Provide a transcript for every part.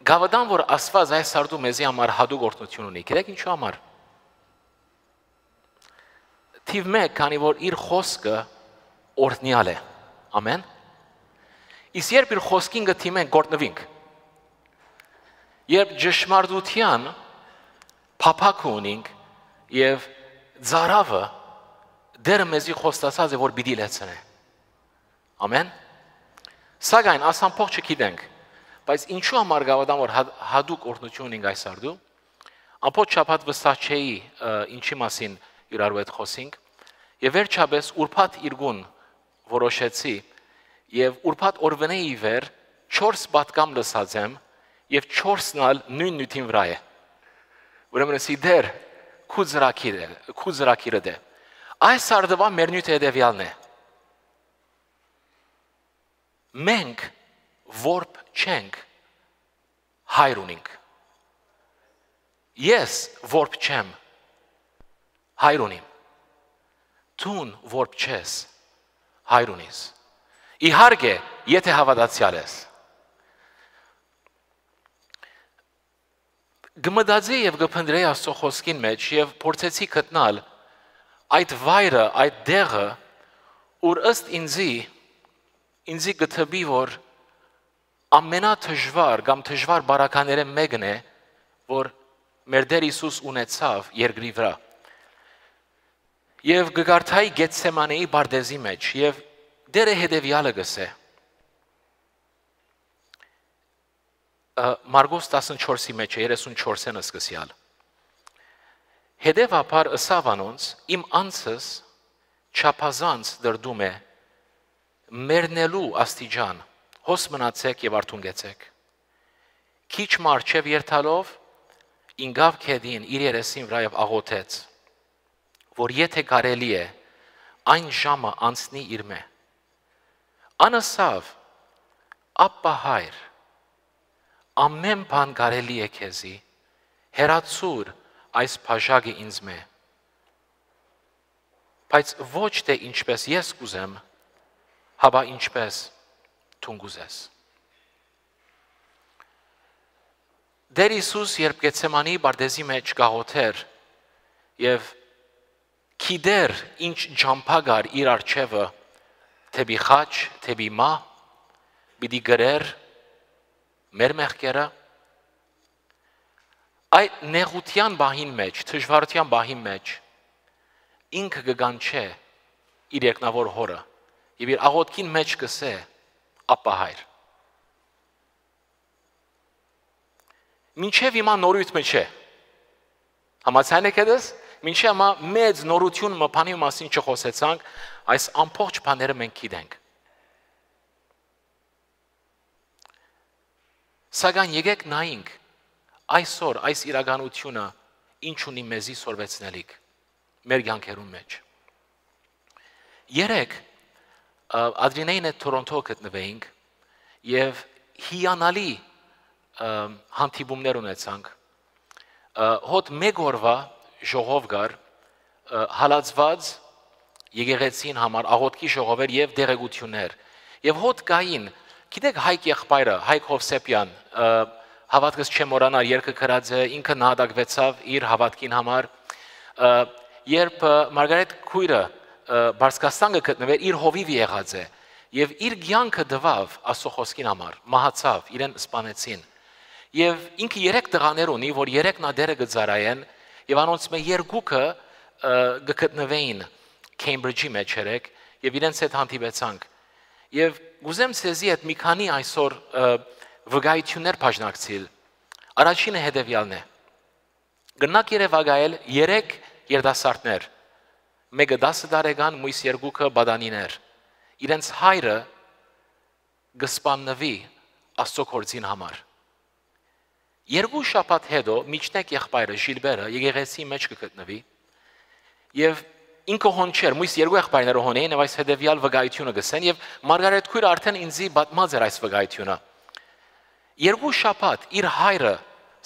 Գավադան, որ Աստված այս արդու մեզի համար հատուկ օրհնություն ունի, գիտեք ինչու համար։ Թիվ 1, քանի որ իր խոսքը օրհնյալ է։ Ամեն։ Իսկ երբ իր խոսքին գտիմենք գործնվենք, երբ ճշմարտության փափակ ունենք եւ ծարավը դերը մեզի խոստացած է որ պիտի լեցնե։ Ամեն։ Սակայն ասամփող չգիտենք, բայց ինչու համար գավադան որ հատուկ օրհնություն ունենք այս արդու, ամփոփ շաբաթ վստահ չէի ինչի մասին իրարու հետ խոսենք, եւ վերջապես ուրբաթ իրգուն որոշեցի եւ ուրբաթ օրվանեի վեր 4 պատկամ լսած եմ եւ 4-ն ալ նույն նյութին վրա է։ Ուրեմն սիդեր քուզրակիրը դե։ Այս արդվա մեր նյութը հետևյալն է։ Մենք որբ չենք հայր ունենք։ Ես որբ չեմ հայր ունիմ։ Տուն որբ չես հայր ունիս։ Իհարկե, եթե հավատացյալ ես։ Գմդածի եւ գփնդրեի Աստծո խոսքին մեջ եւ փորձեցի գտնել այդ վայրը, այդ դեղը, ուր ըստ ինձի գտվի որ ամենաթժվար կամ թժվար բարակաները մեկն է, որ մեր Տեր Հիսուս ունեցավ երկրի վրա։ Եվ գգարթայի Գեթսեմանեի բարձեզի մեջ եւ դերը հետևյալը գսե։ Մարգոս 14-ի մեջ է 34-ն սկսյալ։ Հետևաբար ըսավ անոնց իմ անձս չափազանց դրդում է մեռնելու աստիճան հոս մնացեք եւ արթունգեցեք։ Քիչ մարչև երթալով ինգավ քեդին իր երեսին վրա եւ աղոթեց, որ եթե կարելի է այն ժամը անցնի իր մե։ Անասավ ապա հայր ամեն բան կարելի է քեզի հերացուր այս բաժակը ինձ մե։ Բայց ոչ թե ինչպես ես կուզեմ, հաբա ինչպես դու կուզես։ Տեր Հիսուս երբ Գեթսեմանի բարձեզի մեջ գաղութեր եւ գիտեր ինչ ջամփագար իր արջևը թեպի խաչ, թեպի մահ, պիտի գրեր մեր մեղքերը, այդ նեղության բահին մեջ, թշվառության բահին մեջ ինքը կգանչե իր երկնավոր հորը եւ իր աղոթքին մեջ կսե ապա հայր։ Մինչև հիմա նորույթ չէ։ Համաձայն եք դες, մինչև հիմա մեծ նորություն մփանի մասին չխոսեցանք, այս ամբողջ բաները մենք գիտենք։ Սակայն եկեք նայենք այսօր այս իրականությունը ինչ ունի մեզի սորվեցնելիք մեր կյանքերուն մեջ։ Երեք Ադրինեին հետ Թորոնտո գտնվեինք եւ հիանալի հանդիպումներ ունեցանք։ Հոտ մեկ օրվա ժողով գար հալածված եկեղեցին համար աղոթքի ժողովեր եւ դերեկություններ եւ հոտ կային գիտեք Հայկ եղբայրը Հայկ Հովսեփյան հավատքս չեմ մոռանալ երկը գրած է ինքը նահատակվեցավ իր հավատքին համար երբ Մարգարետ քույրը Բարսկաստանը գտնվեր իր հովիվ եղած է եւ իր կյանքը դվավ Աստծո խոսքին համար մահացավ իրեն սպանեցին եւ ինքը 3 տղաներ ունի որ 3 նադերը գծարայեն եւ անոնց մե երկուքը գտնվեին Քեմբրիջի մեջ երեք եւ իրենց հետ հանդիպեցանք եւ գուզեմ ցեզի այդ մի քանի այսօր վկայություններ բաժնակցիլ առաջինը հետեւյալն է գնաք Երևանայել 3 երդասարտներ մեկը 10 տարեկան մույս երկուքը բադանիներ իրենց հայրը գսպաննվի Աստծո գործին համար երկու շաբաթ հետո միջնեք եղբայրը Ժիլբերը եկեղեցի մեջ կգտնվի եւ ինքը հոնչեր մույս երկու եղբայրները հոնեին եւ այս հետեւյալ վկայությունը գսեն եւ Մարգարետ քույրը արդեն ինձի պատմած էր այս վկայությունը երկու շաբաթ իր հայրը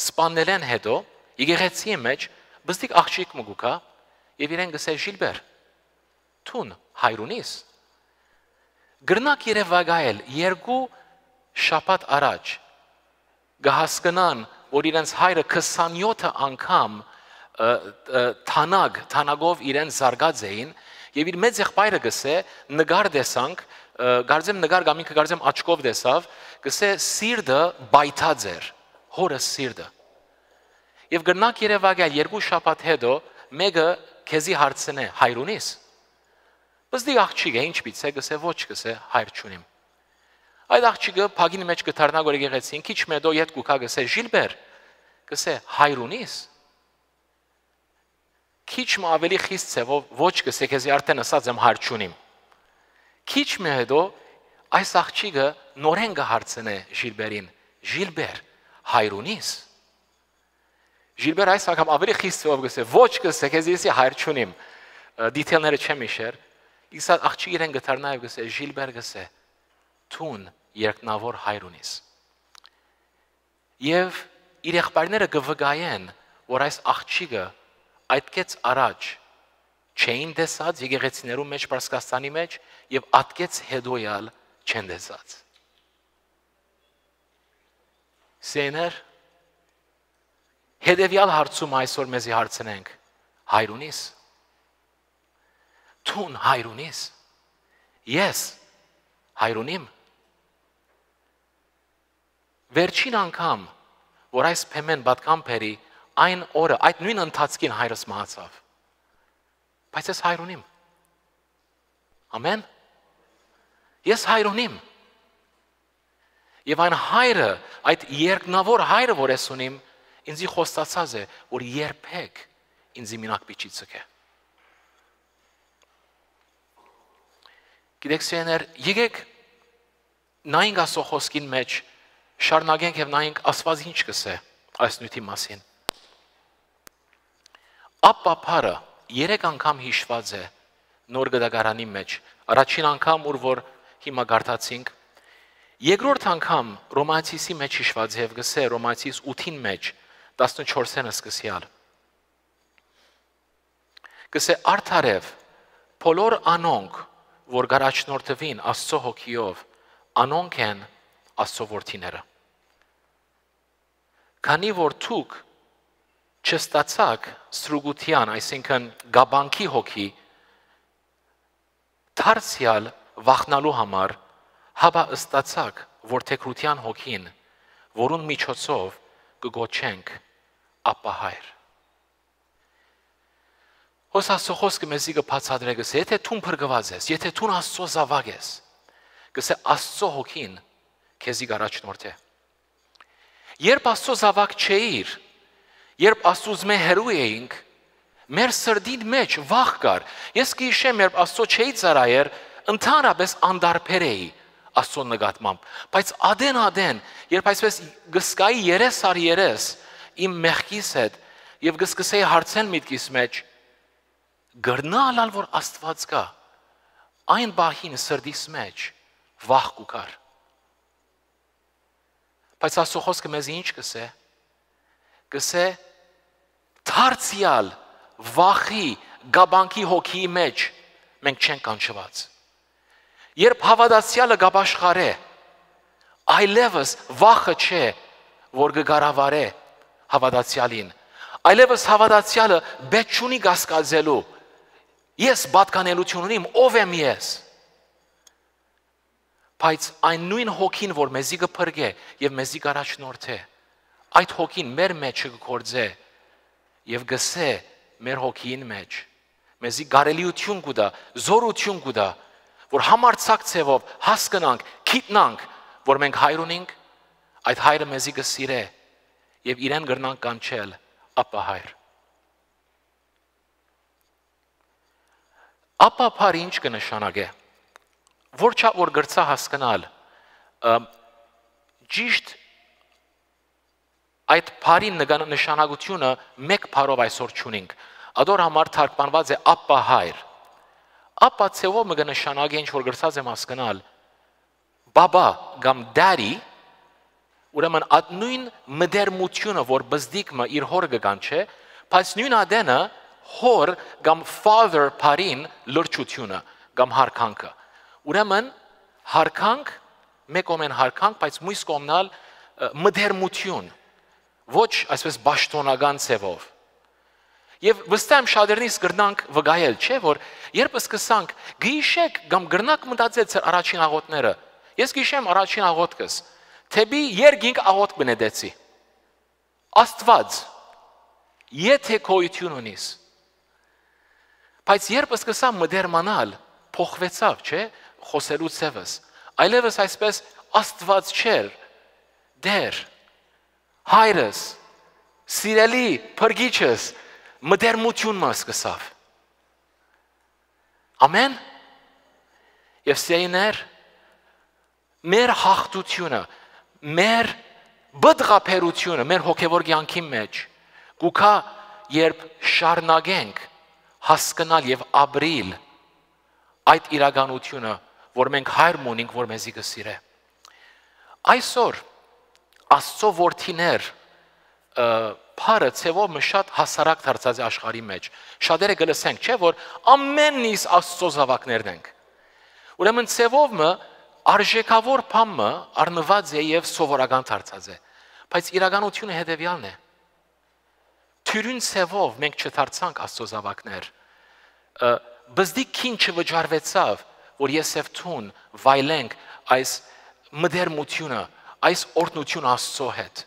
սպանելեն հետո եկեղեցի մեջ բստիկ աղջիկ մգուկա եւ իրեն գսե Ժիլբեր տուն հայրունիս գրնակ Երևանայել երկու շաբաթ առաջ գահասկնան, որ իրենց հայրը 27 անգամ թանագով իրեն զարգած էին, եւ իր մեծ եղբայրը գսե նգար տեսանք, գարձեմ նգար գամինքը գարձեմ աչքով տեսավ, գսե սիրտը բայթած էր, հորը սիրտը։ Եվ գրնակ երևակալ 2 շաբաթ հետո մեկը քեզի հարցնե հայրունիս։ Բզդի աղջիկ է ինչպից է գսե ոչ գսե հայր չունիմ։ Այդ աղջիկը փագինի մեջ գտարնա գոր եկեղեցին, քիչ մեդո իդ կուքա գսե Ժիլբեր, գսե հայրունիս։ Քիչ մը ավելի խիստ ցևով ոչ գսե քեզի արդեն ասած եմ հայր չունիմ։ Քիչ մը հետո այս աղջիկը նորեն կհարցնե Ժիլբերին, Ժիլբեր, հայրունիս։ Ժիլբեր այս անգամ ավելի խիստ ցևով գսե ոչ գսե քեզի հայր չունիմ։ Դիթեյլները չեմ իշեր։ Իսկ աղջիկը իրեն գտարնա եւ գսե Ժիլբեր գսե թուն երկնավոր հայրունիս։ Եվ իր եղբայրները կվգայեն, որ այս աղջիկը այդքեց առաջ չէին տեսած եկեղեցիներու մեջ Պարսկաստանի մեջ եւ ատկեց հետոյալ չեն տեսած։ Սեներ հետեւյալ հարցում այսօր մեզի հարցնենք հայրունիս թուն հայրունիս ես հայրունիմ վերջին անգամ որ այս փեմեն պատկան փերի այն օրը այդ նույն ընթացքին հայրս մահացավ բայց ես հայրունիմ ամեն ես հայրունիմ եւ այն հայրը այդ երկնավոր հայրը որ ես ունիմ ինձի խոստացած է որ երբեք ինձի մինակ պիչի ցկե գիտեք սեներ եկեք նայենք ասո խոսքին մեջ շարունակենք եւ նայենք ասված ինչ կսե այս նյութի մասին ապա փարը 3 անգամ հիշված է նոր գդագարանի մեջ առաջին անգամ որ հիմա գարտացինք երկրորդ անգամ Ռոմացիսի մեջ հիշված է եւ գսե Ռոմացիս 8-ին մեջ 14-ը սկսյալ գսե արդարև բոլոր անոնք որ գարաչնորդվին Աստծո հոգիով անոնք են Աստծո որդիները քանի որ դուք չստացաք սրուգության, այսինքն գաբանքի հոգի, դարձյալ վախնալու համար, հապա ստացաք որդեգրության հոգին, որուն միջոցով կգոչենք ապա հայր։ Հոս Աստծո խոսքը մեզի կբացատրե գսե, եթե թուն փրկված ես, եթե թուն Աստծո զավակ ես, գսե Աստծո հոգին քեզի առաջնորդ է։ Երբ Աստծո զավակ չէիր, երբ Աստծուց մե հերու էինք, մեր սրդին մեջ վախ կար։ Ես կհիշեմ, երբ Աստծո չէի ծառայեր, ընդհանրապես անդարբեր էի Աստծո նկատմամբ, բայց ադեն, երբ այսպես գսկայի 3 իմ մեղքիս հետ եւ գսկսեի հարցեն միտքիս մեջ, գրնալալ որ Աստված կա, այն բախին սրդիս մեջ վախ կուկար։ Բայց Աստծո խոսքը մեզ ինչ կսե, գսե դարձյալ վախի գաբանքի հոգիի մեջ մենք չենք կանչված։ Երբ հավատացյալը գաբաշխարե, այլևս վախը չէ, որ կգարավարե հավատացյալին։ Այլևս հավատացյալը բետ չունի կասկածելու։ Ես պատկանելություն ունիմ, ով եմ ես։ Բայց այն նույն հոգին, որ մեզի կփրկե եւ մեզի կառաջնորդե, այդ հոգին մեր մեջ կգործե եւ գսե մեր հոգին մեջ մեզի գարելիություն կուտա, զորություն կուտա, որ համարձակ ցևով հասկանանք, գիտնանք, որ մենք հայր ունենք, այդ հայրը մեզի կսիրե եւ իրեն գրնանք կանչել ապա հայր։ Ապա փար ինչ կնշանակե։ Որ չափ որ գրծա հասկանալ, ճիշտ այդ փարի նշանակությունը մեկ փարով այսօր չունենք։ Ադոր համար թարգմանված է ապա հայր։ Ապա ցեվով մը կնշանակի ինչ որ գրծած եմ հասկանալ, բաբա կամ դարի, ուրեմն այդ նույն մդերմությունը, որ բզդիկը իր հորը կկանչե, բայց նույն ադենը հոր կամ father փարին լրջությունը կամ հարկանքը։ Ուրեմն հարկանք, մեկ կողմեն հարկանք, բայց մյուս կողմնալ մդերմություն, ոչ այսպես պաշտոնական ձևով։ Եվ վստահ եմ շատերնից կգրնանք վկայել, չէ՞ որ երբ սկսանք գիշեք կամ գրնանք մտածել ծեր առաջին աղոթները։ Ես գիշեմ առաջին աղոթքս, թեպի երկինք աղոթք բնեցի։ Աստված, եթե գոյություն ունիս։ Բայց երբ սկսա մդերմանալ, փոխվեցավ, չէ՞, խոսելու ցևս։ Այլևս այսպես Աստված չէր, դեր, հայրս, սիրելի փրկիչս, մդերմությունը սկսավ։ Ամեն։ Եվ սիրելիներ, մեր հաղթությունը, մեր բդղափերությունը, մեր հոգևոր կյանքի մեջ, գուքա երբ շարունակենք հասկանալ եւ ապրիլ այդ իրականությունը, որ մենք հայրմ ունենք, որ մեզի կսիրե։ Այսօր Աստծո որդիներ փարը ցևով շատ հասարակ դարձած է աշխարհի մեջ։ Շատերը գլսենք, չէ՞ որ ամենից Աստծո զավակներն ենք։ Ուրեմն ցևով արժեքավոր բամը առնված է եւ սովորական դարձած է։ Բայց իրականությունը հետեւյալն է։ Թյուրին ցևով մենք չդարձանք Աստծո զավակներ։ Բզդի քին չվճարվեցավ, որ Եսևթուն վայելենք այս մդերմությունը, այս օրհնությունը Աստծո հետ։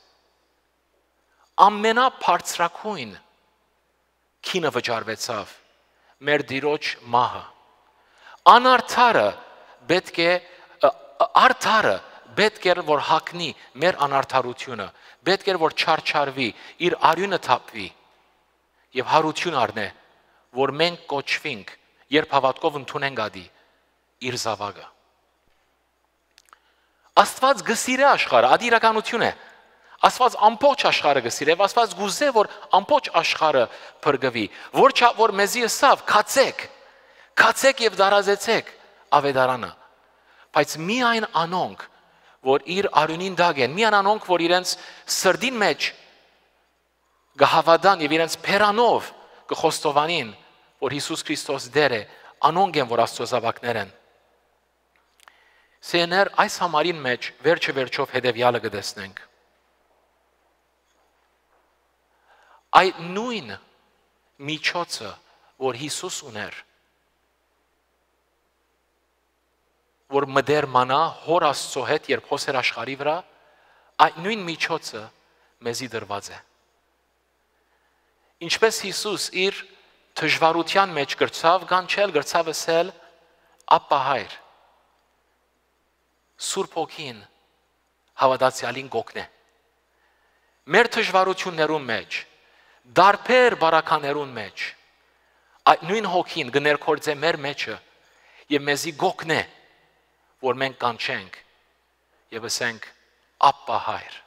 Ամենաբարձրակույն քինը վճարվեցավ մեր Տիրոջ մահը։ Անարդարը պետք է արդարը պետք է որ հակնի մեր անարդարությունը, պետք է որ չարչարվի, իր արյունը թափվի եւ հարություն առնե, որ մենք կոչվենք, երբ հավատքով ընդունենք ադի իր զավակը։ Աստված գսիրե աշխարհը, ադի իրականություն է։ Աստված ամբողջ աշխարհը գսիրե, Աստված գուզե որ ամբողջ աշխարհը փրկվի, որ մեզի ասավ, քացեք եւ դարազեցեք ավետարանը։ Բայց միայն անոնք, որ իր արյունին դակ են, միայն անոնք, որ իրենց սրդին մեջ գահավադան եւ իրենց փերանով կխոստովանին, որ Հիսուս Քրիստոս դեր է, անոնք են, որ Աստծո զավակներ են։ Սեներ այս համարին մեջ վերջով հետևյալը կտեսնենք։ Այդ նույն միջոցը, որ Հիսուս ուներ, որ մդերմանա հոր Աստծո հետ, երբ հոսեր աշխարհի վրա, այդ նույն միջոցը մեզի դրված է։ Ինչպես Հիսուս իր դժվարության մեջ գրծավ, կանչել, գրծավ ասել, ապա հայր, Սուրբ Հոգին հավատացյալին գոքնե։ Մեր դժվարություններուն մեջ, դարբեր բարականերուն մեջ, այդ նույն Հոգին կներկործե մեր մեջը եւ մեզի գոքնե, որ մենք կանչենք եւ ասենք ապա հայր։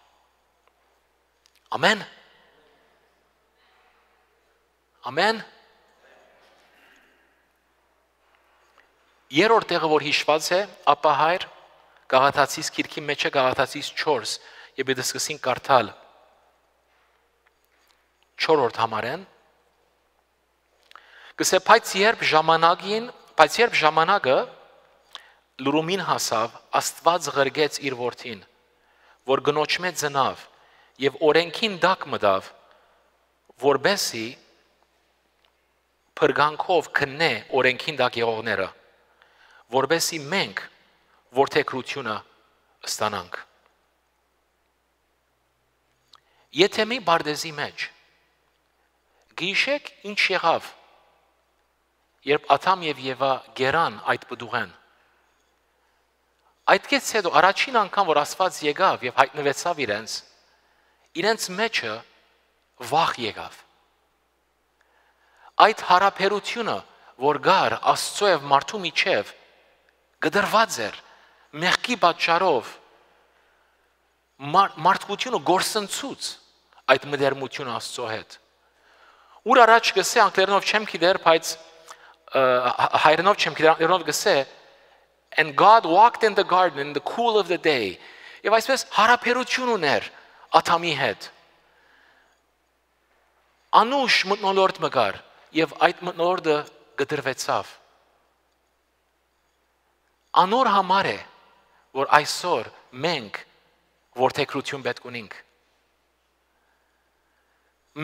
Ամեն։ Ամեն։ Երրորդ տեղը, որ հիշված է, ապա հայր, Գաղաթացիս գիրքի մեջ է Գաղաթացիս 4, եւ դե սկսին կարդալ 4-րդ համարեն։ Գսե բայց երբ ժամանակը լուրումին հասավ, Աստված ղրգեց իր որդին, որ գնոճմե ծնավ եւ օրենքին դակ մտավ, որբեսի փրկանքով քննե օրենքին դակ եղողները, որբեսի մենք որդեգրությունը ստանանք։ Եթե մի բարդեզի մեջ գիշեք ինչ եղավ, երբ Ադամ եւ Եվա գերան այդ բդուղեն, այդքից հետո առաջին անգամ որ Աստված եկավ եւ հայտնվեցավ իրենց մեջը վախ եկավ։ Այդ հարաբերությունը, որ գար Աստծո եւ մարդու միջև գդրված էր մեղքի պատճառով, մարդկությունը գործընծուց այդ մդերմությունը Աստծո հետ։ Ուր առաջ գսե անգլերենով չեմ գիտեր, բայց հայերենով չեմ գիտեր, անգլերենով գսե And God walked in the garden in the cool of the day. Եվ այսպես հարաբերություն ուներ Ադամի հետ։ Անուշ մթնոլորտ մգար եւ այդ մթնոլորտը գդրվեցավ։ Անոր համար է, որ այսօր մենք որդեգրություն պետք ունենք։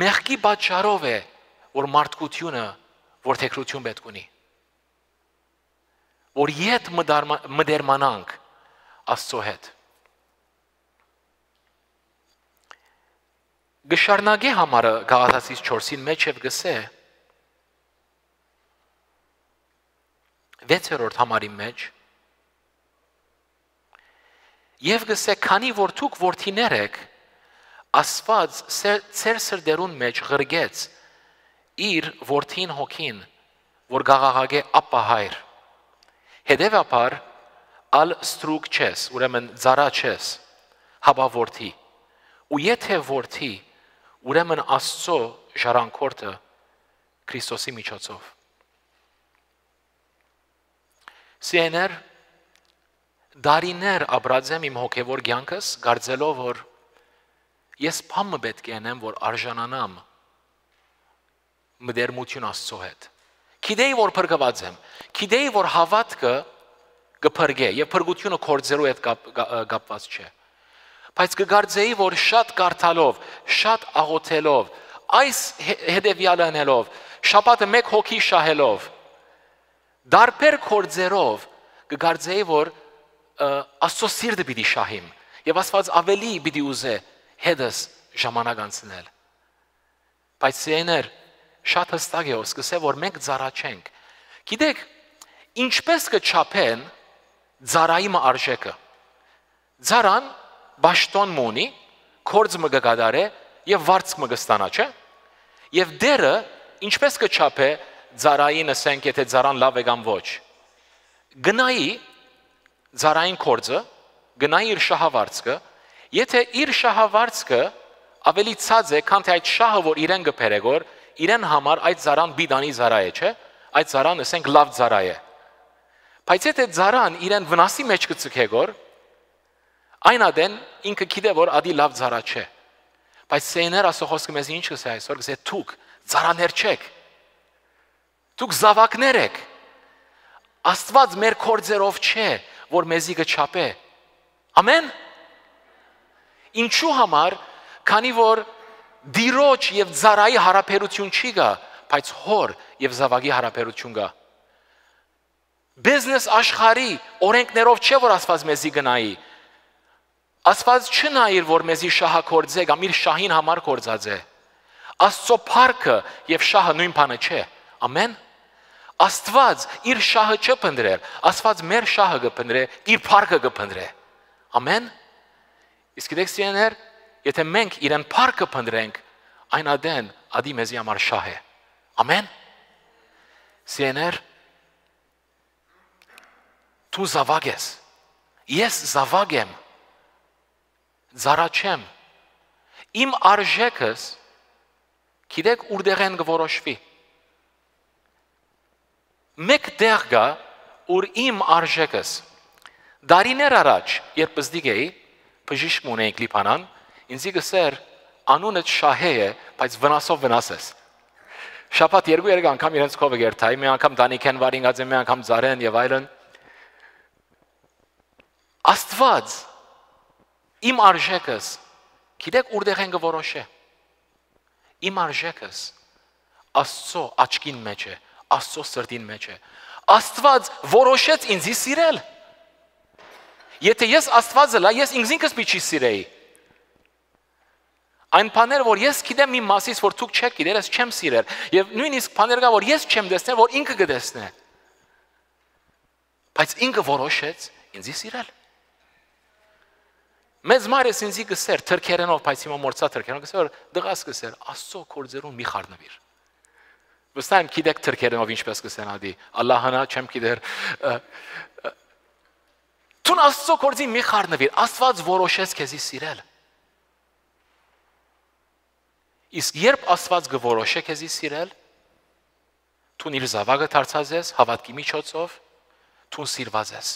Մեղքի պատճառով է, որ մարդկությունը որդեգրություն պետք ունի։ Որ ետ մդերմանանք Աստծո հետ։ Գշարնագե համարը Գաղատացիս 4-ին մեջ եւ գսե 6-րդ համարի մեջ եւ գսե քանի որ դուք որդիներ եք Աստված ծեր սրդերուն մեջ ղրգեց իր որդին հոգին որ գաղաղագե ապա հայր հետեւաբար ալ ստրուկ չես ուրեմն ծառա չես հաբա որդի ու եթե որդի ուրեմն Աստծո ժառանգորդը Քրիստոսի միջոցով Սիեներ դարիներ ապրած եմ իմ հոգևոր կյանքս կարծելով որ ես փամը պետք է անեմ որ արժանանամ մդերմություն Աստծո հետ գիտեի որ փրկված եմ գիտեի որ հավատքը կփրկե եւ փրկությունը կորձերու հետ կապված չէ բայց կգարձեի որ շատ կարդալով շատ աղոթելով այս հետեւյալը անելով շաբաթը մեկ հոգի շահելով դարբեր կորձերով կգարձեի որ Աստծո սիրտը պիտի շահիմ եւ Աստված ավելի պիտի ուզե հետս ժամանակ անցնել բայց սեներ շատ հստակ է որ սկսե որ մենք ծառա չենք գիտեք ինչպես կչափեն ծառայի արժեքը ծառան բաշտոն մունի կորձ մը կգադարե եւ վարձ մը կստանա չէ եւ դերը ինչպես կչափե ծառային ասենք եթե ծառան լավ է կամ ոչ գնայի ծառային կորձը գնայի իր շահավարձքը եթե իր շահավարձքը ավելի ցած է քան թե այդ շահը որ իրեն կփերեգոր իրեն համար այդ ծառան բիդանի ծառա է չէ այդ ծառան ասենք լավ ծառա է բայց եթե ծառան իրեն վնասի մեջ կցկեգոր այն ադեն ինքը գիտե որ ադի լավ ծառա չէ բայց սեներ ասո խոսքը մեզ ինչ կսե այսօր կսե դուք ծառաներ չեք դուք զավակներ եք Աստված մեր կորձերով չէ որ մեզի կչափե ամեն ինչու համար քանի որ դիրոջ եւ ծառայի հարաբերություն չի գա բայց հոր եւ զավակի հարաբերություն գա բիզնես աշխարհի օրենքներով չէ որ Աստված մեզի գնայի Աստված չնայր որ մեզի շահակորձե կամ իր շահին համար կորձած է Աստծո փառքը եւ շահը նույն բանը չէ ամեն Աստված իր շահը չփնտրեր Աստված մեր շահը կփնտրե իր փառքը կփնտրե ամեն իսկ գիտեք սիրելիներ եթե մենք իրեն փառքը փնտրենք այն ադեն ադի մեզի համար շահ է ամեն սիրելիներ դու զավակ ես ես զավակ եմ Զառա չեմ իմ արժեքս գիտեք ուրդեղ են կորոշվի մեկ տեղ գա ուր իմ արժեքս դարիներ առաջ երբ բզդիկ էի բժիշկ ունեինք լիբանան ինձ գսեր անունդ շահե է բայց վնասով վնասես շաբաթ երկու անգամ իրենց կողը գերտայի մի անգամ դանիքեն վարինգած մի անգամ ծարեն եւ այլն Աստված Իմ արժեքս գիտեք ուրդեղ են կորոշե Իմ արժեքս Աստծո աչքին մեջ է Աստծո սրտին մեջ է Աստված որոշեց ինձի սիրել Եթե ես Աստվածը լա ես ինքս պիտի սիրեի Այն բաները որ ես գիտեմ իմ մասից որ դուք չեք գիտեր ես չեմ սիրել եւ նույնիսկ բաներ կա որ ես չեմ տեսնել որ ինքը կտեսնե Բայց ինքը որոշեց ինձի սիրել Մեծ մայրս ինձի գսեր թրքերենով, բայց հիմա մորցա թրքերենով գսեր դղաս գսեր Աստծո կորձերուն մի խառնվիր։ Վստահ եմ գիտեք թրքերենով ինչպես գսեն ադի Ալլահանա չեմ գիտեր Տուն Աստծո կորձի մի խառնվիր Աստված որոշեց քեզի սիրել Իսկ երբ Աստված կորոշե քեզի սիրել Տուն իր զավակը դարձած ես հավատքի միջոցով Տուն սիրված ես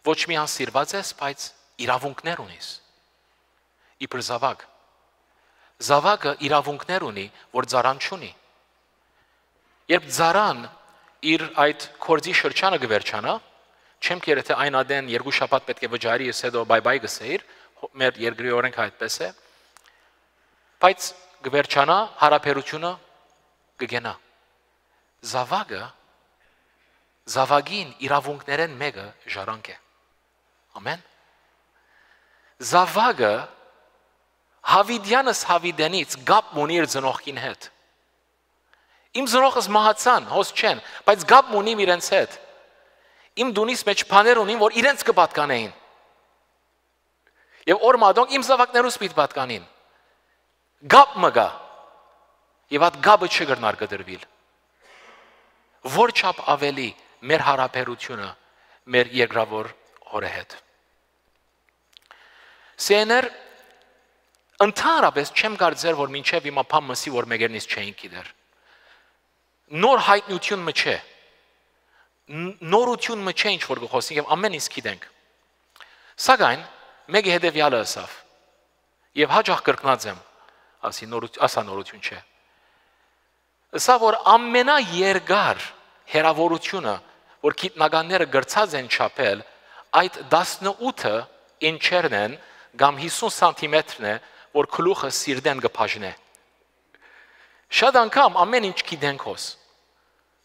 Ոչ միայն սիրված ես, բայց իրավունքներ ունիս։ Իբր զավակ։ Զավակը իրավունքներ ունի, որ ծառան չունի։ Երբ ծառան իր այդ կորձի շրջանը գվերջանա, չեմ կերե թե այն ադեն երկու շաբաթ պետք է վճարի, ես հետո բայ-բայ գսեիր, մեր երկրի օրենքը այդպես է, բայց գվերջանա, հարաբերությունը կգենա։ Զավագին իրավունքներեն մեկը ժառանգ է։ Ամեն։ Զավագը հավիդյանս հավիդենից գապ ունի իր ծնողքին հետ։ Իմ ծնողս մահացան, հոս չեն, բայց գապ ունիմ իրենց հետ։ Իմ դունիս մեջ բաներ ունին, որ իրենց կպատկանեին։ Եվ օր մադոնք իմ զավակներուս պիտ պատկանին։ Գապ մգա։ Եվ այդ գապը չգրնար կդրվիլ։ Որ չափ ավելի մեր հարաբերությունը մեր երկրավոր հորը հետ։ Սեներ ընդհանրապես չեմ կարծեր, որ մինչև իմ ապամ մսի, որ մեկերնից չէին գիտեր։ Նոր հայտնություն մը չէ։ Նորություն մը չէ ինչ որ գխոսենք եւ ամեն ինչ գիտենք։ Սակայն մեկի հետեւյալը ասավ։ Եվ հաջող կրկնած եմ, ասա նորություն չէ։ Սա որ ամենաերգար հերավորությունը, որ գիտնականները գրծած են չափել, այդ 18 ինչերն են կամ 50 սանտիմետրն է, որ գլուխը սիրտեն կփաժնե։ Շատ անգամ ամեն ինչ գիտենք հոս։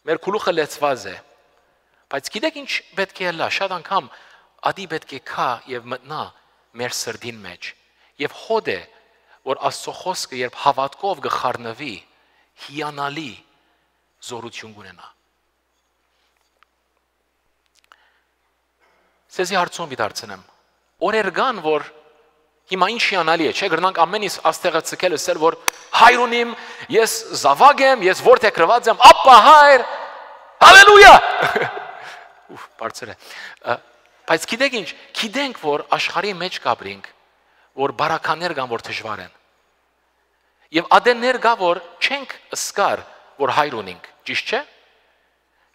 Մեր գլուխը լեցված է։ Բայց գիտեք ինչ պետք է լա, շատ անգամ ադի պետք է քա եւ մտնա մեր սրդին մեջ։ Եվ հոդ է, որ Աստծո խոսքը երբ հավատքով կխառնվի, հիանալի զորություն կունենա։ Սեզի հարցում դարձնեմ։ Օրեր կան, որ հիմա ինչ հիանալի է, չէ՞, գրնանք ամեն ինչ աստեղը ցկել ասել, որ հայր ունիմ, ես զավակ եմ, ես որտեղ գրված եմ, ապա հայր, հալելույա։ Բարձր է։ Բայց գիտեք ինչ, գիտենք, որ աշխարհի մեջ կապրինք, որ բարականներ կան, որ դժվար են։ Եվ ադեններ կա, որ չենք սկար, որ հայր ունենք, ճիշտ չէ։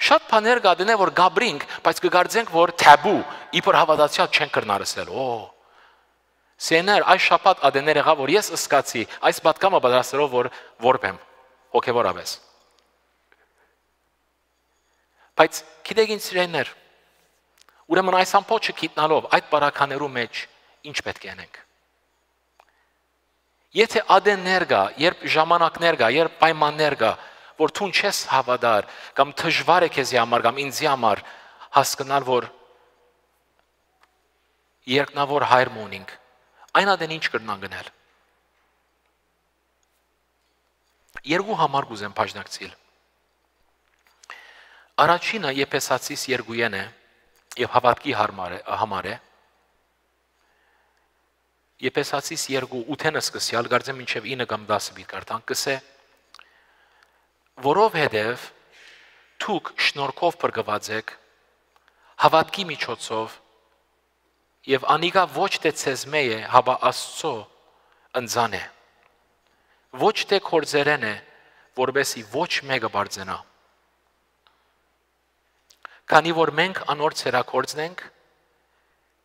Շատ բաներ կա դենե, որ գաբրինք, բայց կգարձենք, որ թաբու, իբր հավատացյալ չենք կրնար ասել։ Սեներ, այս շաբաթ ադեններ եղա, որ ես սկացի, այս պատկամը պատրաստելով, որ որպեմ, հոգևորապես։ Բայց գիտեք ինչ սիրելիներ, ուրեմն այս ամբողջը գիտնալով այդ բարականերու մեջ ինչ պետք է անենք։ Եթե ադեններ կա, երբ ժամանակներ կա, երբ պայմաններ կա, որ դու չես հավատար, կամ դժվար է քեզի համար, կամ ինձի համար հասկանալ, որ երկնավոր հայր ունենք, այն ադեն ինչ կրնան գնել։ Երկու համար կուզեմ բաժնակցիլ։ Առաջինը Եփեսացիս 2-ն է եւ հավատքի համար է։ Եփեսացիս 2:8-ը սկսյալ գարձեմ մինչև 9 կամ 10 բիտ կարդանք կսե որովհետև դուք շնորհքով բրգված եք հավատքի միջոցով եւ անիկա ոչ թե ցեզմե է, հաբա Աստծո ընձան է։ Ոչ թե կորձերեն է, որբեսի ոչ մեկը բարձենա։ Քանի որ մենք անոր ցերակորձն ենք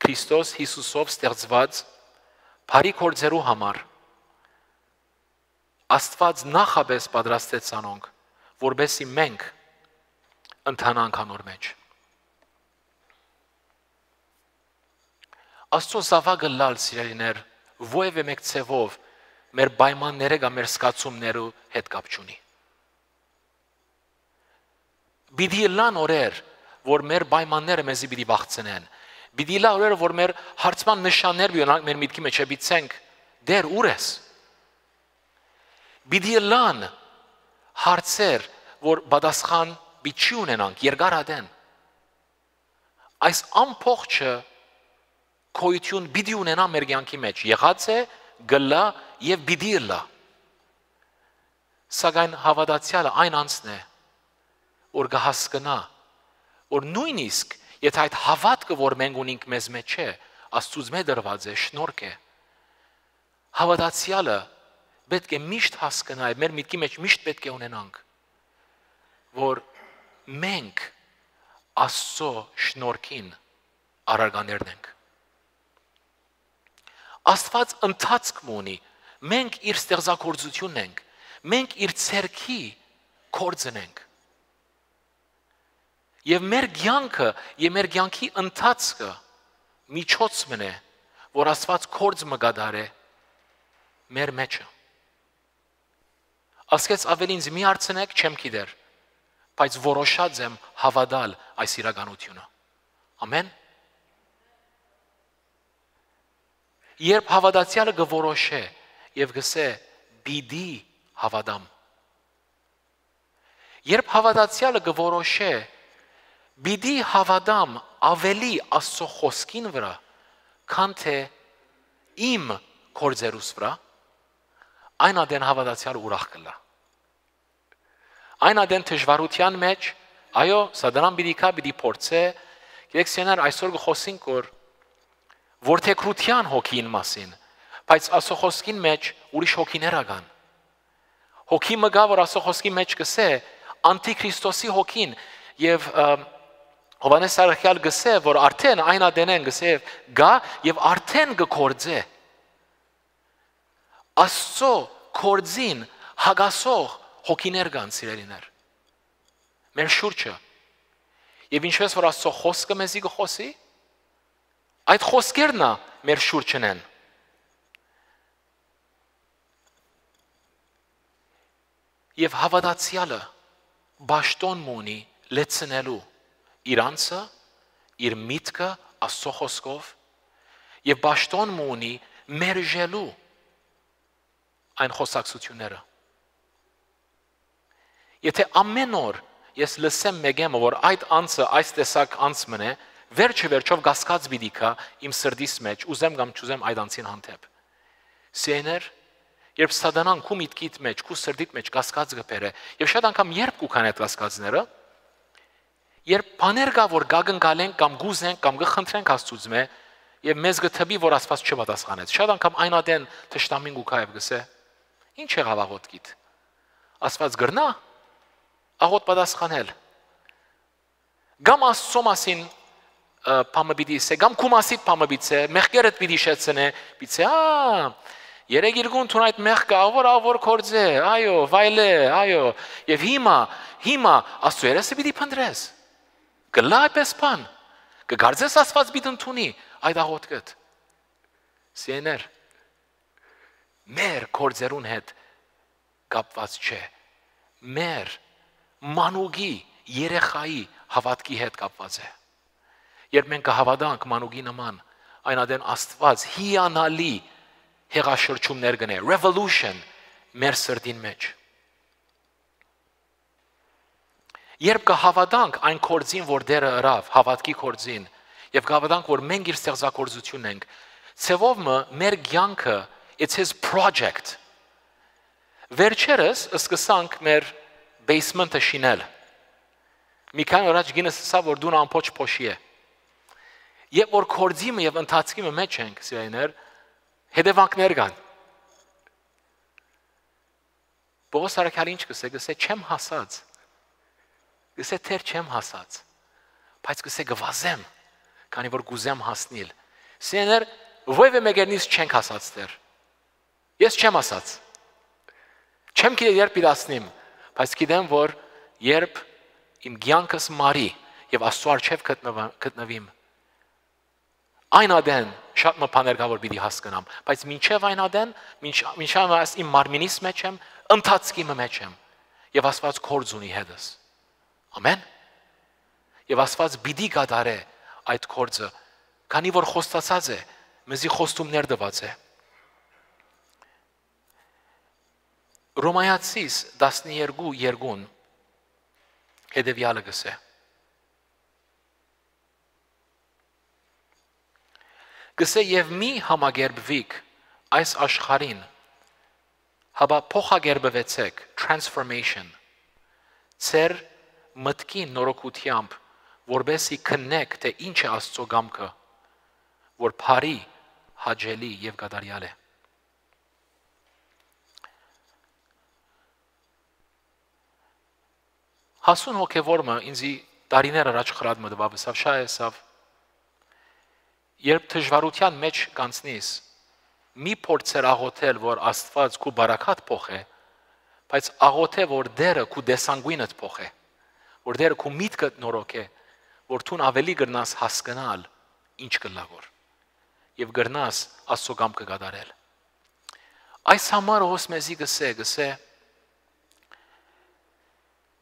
Քրիստոս Հիսուսով ստեղծված բարի կորձերու համար Աստված նախապես պատրաստեց անոնք, որբեսի մենք ընթանանք անոր մեջ։ Աստծո զավակը լալ սիրելիներ, ովևէ մեկ ցևով մեր պայմանները կամ մեր սկացումներու հետ կապ չունի։ Բիդի լան օրեր, որ մեր պայմանները մեզի պիտի վախցնեն։ Բիդի լա օրերը, որ մեր հարցման նշաններ բիոնանք մեր միտքի մեջ բիցենք, դեր ուր ես։ Բիդի լան հարցեր, որ պատասխան բիչի ունենանք, երկար ադեն։ Այս ամբողջը քոյություն բիդի ունենա մեր կյանքի մեջ, եղած է, գլա եւ բիդի լա։ Սակայն հավատացյալը այն անցն է, որ կհասկնա, որ նույնիսկ եթե այդ հավատքը, որ մենք ունենք մեզ մեջ է, Աստծուց մեզ դրված է, շնորհք է։ Հավատացյալը պետք է միշտ հասկանա, մեր միտքի մեջ միշտ պետք է ունենանք, որ մենք Աստծո շնորհքին արարկաներն ենք։ Աստված ընթացք ունի, մենք իր ստեղծագործությունն ենք, մենք իր ցերքի կորձն ենք։ Եվ մեր կյանքը, եւ մեր կյանքի ընթացքը միջոցն է, որ Աստված կորձ մգադարե մեր մեջը։ Ասկեց ավելի ինձ մի հարցնեք, չեմ գիտեր, բայց որոշած եմ հավատալ այս իրականությունը։ Ամեն։ Երբ հավատացյալը կորոշե եւ գսե բիդի հավատամ։ Երբ հավատացյալը կորոշե բիդի հավատամ ավելի Աստծո խոսքին վրա, քան թե իմ կորձերուս վրա, այն ադեն հավատացյալը ուրախ կլա։ Այն ադեն դժվարության մեջ, այո, սադանան պիտի փորձե, գիտեք սեներ այսօր կխոսենք որ թեկրության հոգին մասին, բայց Աստծո խոսքին մեջ ուրիշ հոգիներ ական։ Հոգի մգա, որ Աստծո խոսքի մեջ կսե անտիքրիստոսի հոգին եւ Հովանես Սարքյալ գսե, որ արդեն այն ադենեն գսե գա եւ արդեն կկործե Աստծո կործին հագասող հոգիներ կան սիրելիներ։ Մեր շուրջը։ Եվ ինչպես որ Աստծո խոսքը մեզի կխոսի, այդ խոսքերն է մեր շուրջն են։ Եվ հավատացյալը բաշտոն ունի լեցնելու իր անձը, իր միտքը Աստծո խոսքով եւ բաշտոն ունի մերժելու այն խոսակցությունները։ Եթե ամեն օր ես լսեմ մեկը, որ այդ անձը այս տեսակ անձ մնե, վերջով գասկած բիդիկա իմ սրտիս մեջ, ուզեմ կամ չուզեմ այդ անձին հանդեպ։ Սեներ, երբ սատանան քու միտքիդ մեջ, քու սրտիդ մեջ գասկած գբերը, եւ շատ անգամ երբ կուքան այդ գասկածները, երբ բաներ կա, որ գագնգալեն կամ գուզեն կամ գխնդրենք Աստծուց մե, եւ մեզ գթբի, որ Աստված չպատասխանեց։ Շատ անգամ այն ադեն թշտամին գուքա եւ գսե, ինչ եղավ աղոթքիդ։ Աստված գրնա աղոթ պատասխանել։ Գամ Աստծո մասին պամը պիտի սե, գամ քու մասիդ պամը պիտի մեղքերդ պիտի շեցնե, պիտի երեք իրգուն թուն այդ մեղքը ավոր կործե, այո, վայլե, այո, եւ հիմա Աստծո երեսը պիտի փնտրես։ Գլա այպես բան, կգարձես Աստված պիտի ընդունի այդ աղոթքդ։ Սիեներ, մեր կործերուն հետ կապված չէ, մեր մանուկի երեխայի հավատքի հետ կապված է։ Երբ մենք կհավատանք մանուկի նման, այն ադեն Աստված հիանալի հեղաշրջումներ գնե, revolution մեր սրտին մեջ։ Երբ կհավատանք այն կործին, որ դերը ըրավ, հավատքի կործին, եւ կհավատանք, որ մենք իր ստեղծագործությունն ենք, ցևով մեր կյանքը, it's his project։ Վերջերս սկսանք մեր basement-ը շինել։ Մի քանի օր առաջ գինս ասա, որ դու ամփոչ փոշի է։ Երբ որ կործիմը եւ ընթացքի մեջ ենք, սիրելիներ, հետևանքներ կան։ Պողոս Արաքյալը ինչ գսե չեմ հասած։ Գսե թեր չեմ հասած, բայց գսե գվազեմ, քանի որ գուզեմ հասնել։ Սեներ ովևէ մեկերնից չենք հասած դեռ։ Ես չեմ հասած։ Չեմ գիտեմ երբ իրացնեմ, բայց գիտեմ որ երբ իմ կյանքս մարի եւ Աստծո առջև գտնվիմ, այն ադեն շատ մփաներ կա որ պիտի հասկանամ, բայց մինչև այն ադեն, մինչև այս իմ մարմինիս մեջ եմ, ընթացքի մեջ եմ եւ Աստված կորձ ունի հետս։ Ամեն։ Եվ Աստված պիտի կատարե այդ կորձը, քանի որ խոստացած է, մեզի խոստումներ տված է։ Ռոմայացիս 12:2 հետևյալը գսե։ Գսե եւ մի համագերբվիկ այս աշխարհին, հաբա փոխագերբվեցեք, transformation, ծեր մտքի նորոգությամբ, որբեսի քննեք, թե ինչ է Աստծո գամքը, որ բարի, հաճելի եւ կատարյալ է։ Հասուն հոգևորը ինձի տարիներ առաջ խրատ մտավ, շայեսավ, երբ դժվարության մեջ կանցնես, մի փորձեր աղոթել, որ Աստված քու բարակատ փոխե, բայց աղոթե որ դերը քու դեսանգույնդ փոխե, որ դերը քո միտքը նորոգ է, որ դու ավելի գրնաս հասկանալ ինչ կլավոր եւ գրնաս Աստծո կամքը կատարել։ Այս համար ոս մեզի գսե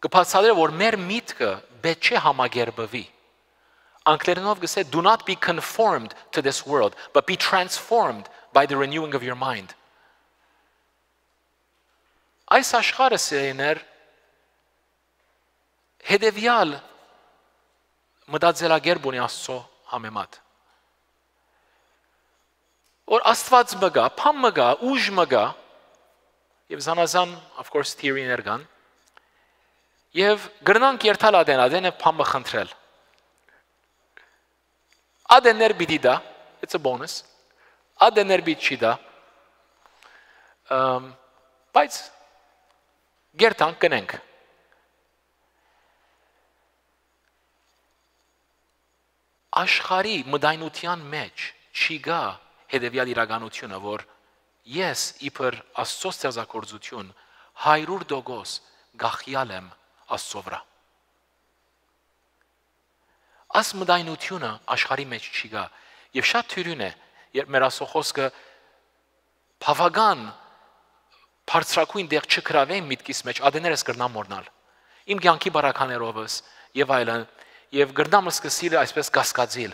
կբացատրե որ մեր միտքը պետք չէ համագերբվի։ Անգլերենով գսե do not be conformed to this world but be transformed by the renewing of your mind։ Այս աշխարհը սերիներ հետևյալ մտածելակերպ ունի Աստծո համեմատ։ Որ Աստված մգա, փամ մգա, ուժ մգա, եւ զանազան of course theory-ներ կան, եւ գրնանք երթալ ադեն եւ փամը խնդրել։ Ադեններ պիտի դա, it's a bonus, ադեններ պիտի չի դա, բայց գերտանք կնենք։ Աշխարհի մտայնության մեջ չի գա հետևյալ իրականությունը, որ ես իբր Աստծո ստեղծագործություն 100% գախյալ եմ Աստծո վրա։ Այս մտայնությունը աշխարհի մեջ չի գա եւ շատ թյուրին է, երբ մեր Աստծո խոսքը բավական բարձրակույն դեղ չգրավեն միտքիս մեջ, ադեներս կրնամ մորնալ։ Իմ կյանքի բարականերովս եւ այլն եւ գրնամը սկսիլ այսպես կասկածիլ։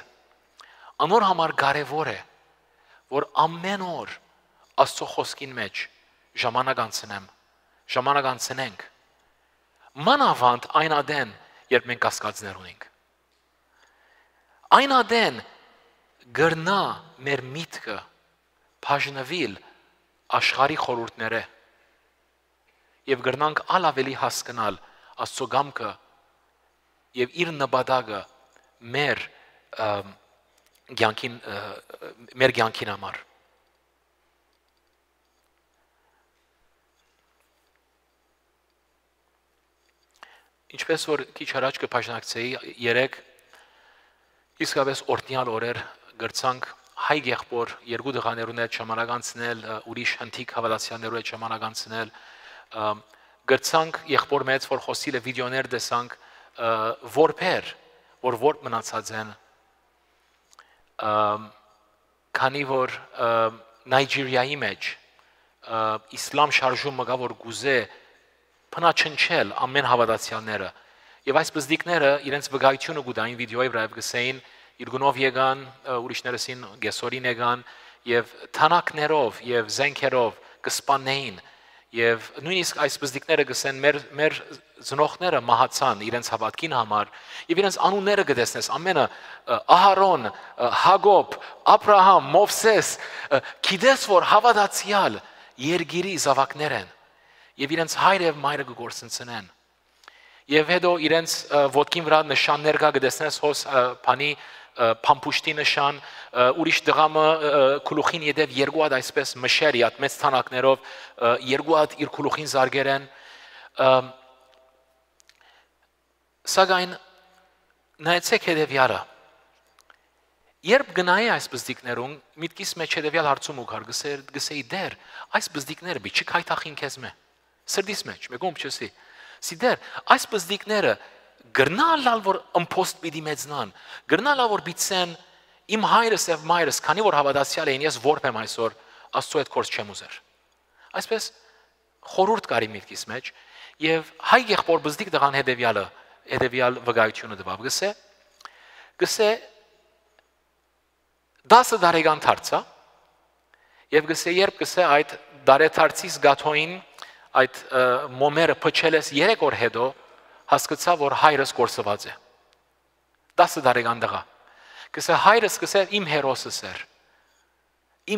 Անոր համար կարեւոր է, որ ամեն օր Աստծո խոսքին մեջ ժամանակ անցնենք։ Մանավանդ այն ադեն, երբ մենք կասկածներ ունենք։ Այն ադեն գրնա մեր միտքը բաժնվել աշխարհի խորհուրդները եւ գրնանք ալավելի հասկանալ Աստծո կամքը եւ իր նպատակը մեր կյանքին համար։ Ինչպես որ քիչ առաջ կփաշնակցեի, երեք իսկապես օրտնյալ օրեր գրցանք հայ եղբոր երկու դղաներուն հետ ժամանակ անցնել, ուրիշ հնդիկ հավատացյալներու հետ ժամանակ անցնել, գրցանք եղբոր մեծ որ խոսիլը վիդեոներ տեսանք որբեր, որ որբ մնացած են, քանի որ Նայջիրիայի մեջ իսլամ շարժումը գա որ գուզե փնաչնչել ամեն հավատացյալները եւ այս բզդիկները իրենց վկայությունը գուտային վիդեոյի վրա գսեին իր գնով եկան ուրիշներսին գեսորին եկան եւ թանակներով եւ զենքերով կսպանեին եւ նույնիսկ այս բզդիկները գսեն մեր ծնողները մահացան իրենց հավատքին համար եւ իրենց անունները գտեսնես ամենը Ահարոն, Հակոբ, Աբրահամ, Մովսես գիտես որ հավատացյալ երգիրի զավակներ են եւ իրենց հայրը եւ մայրը գործընծնեն եւ հետո իրենց ոտքին վրա նշաններ կա գտեսնես հոս բանի փամփուշտի նշան ուրիշ դղամը քլուխին յետև երկու հատ այսպես մշերի հատ մեծ թանակներով երկու հատ իր քլուխին զարգերեն սակայն նայեցեք հետևյալը երբ գնայի այս բզդիկներուն միտքիս մեջ հետևյալ հարցում ու կար գսեի դեր այս բզդիկները մի չքայթախին քեզ մե սրդիս մեջ մեկում չսի սիդեր այս բզդիկները գրնալալ որ ըմփոստ պիտի մեծնան գրնալալ որ բիցեն իմ հայրս եւ մայրս քանի որ հավատացյալ էին ես որբ եմ այսօր Աստծո հետ կորց չեմ ուզեր այսպես խորուրդ կարի միտքիս մեջ եւ հայ եղբոր բզդիկ դղան հետևյալ վկայությունը տվավ գսե 10 տարեկան դարձա եւ գսե երբ գսե այդ դարեթարցիս գաթոին այդ մոմերը փչելես 3 օր հետո հասկացա որ հայրս կորսված է 10 տարեկան դղա գսե հայրս գսե իմ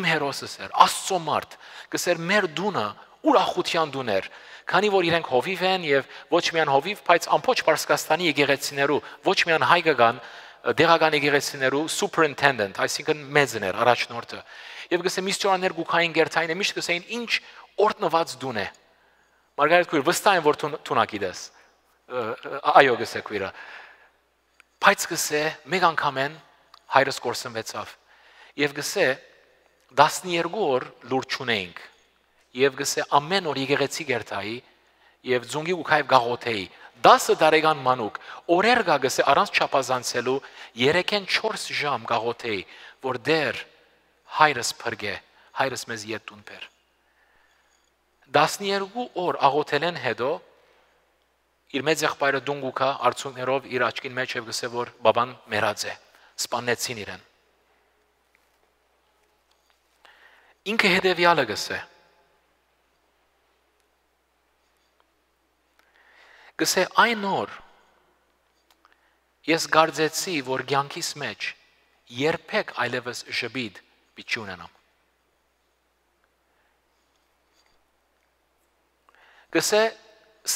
հերոսս էր Աստծո մարդ գսեր մեր դունը ուրախության դուներ քանի որ իրենք հովիվ են եւ ոչ միայն հովիվ բայց ամբողջ Պարսկաստանի եկեղեցիներու ոչ միայն հայկական դեղական եկեղեցիներու superintendent այսինքն մեծներ առաջնորդը եւ գսե միստիոններ գուքային գերտային միշտ գսեին ինչ օրտնված դուն է Մարգարետ քույր վստահ եմ որ թունակիդես այո գսե քույրը բայց գսե մեկ անգամ են հայրս կորսնվեցավ եւ գսե 12 օր լուր չունեինք եւ գսե ամեն օր եկեղեցի գերտայի եւ ձունգի ու քայվ գաղոթեի 10 տարեկան մանուկ օրեր գա գսե առանց չափազանցելու 3-4 ժամ գաղոթեի, որ դեր հայրս փրկե, հայրս մեզ ետ տուն բեր։ 12 օր աղոթելեն հետո իր մեծ եղբայրը դունգուկա արցունքներով իր աչքին մեջ եւ գսե որ բաբան մեռած է, սպանեցին իրեն։ Ինքը հետևյալը գսե։ Գսե այն օր ես գարձեցի, որ կյանքիս մեջ երբեք այլևս ժպիտ պիտի ունենամ։ Գսե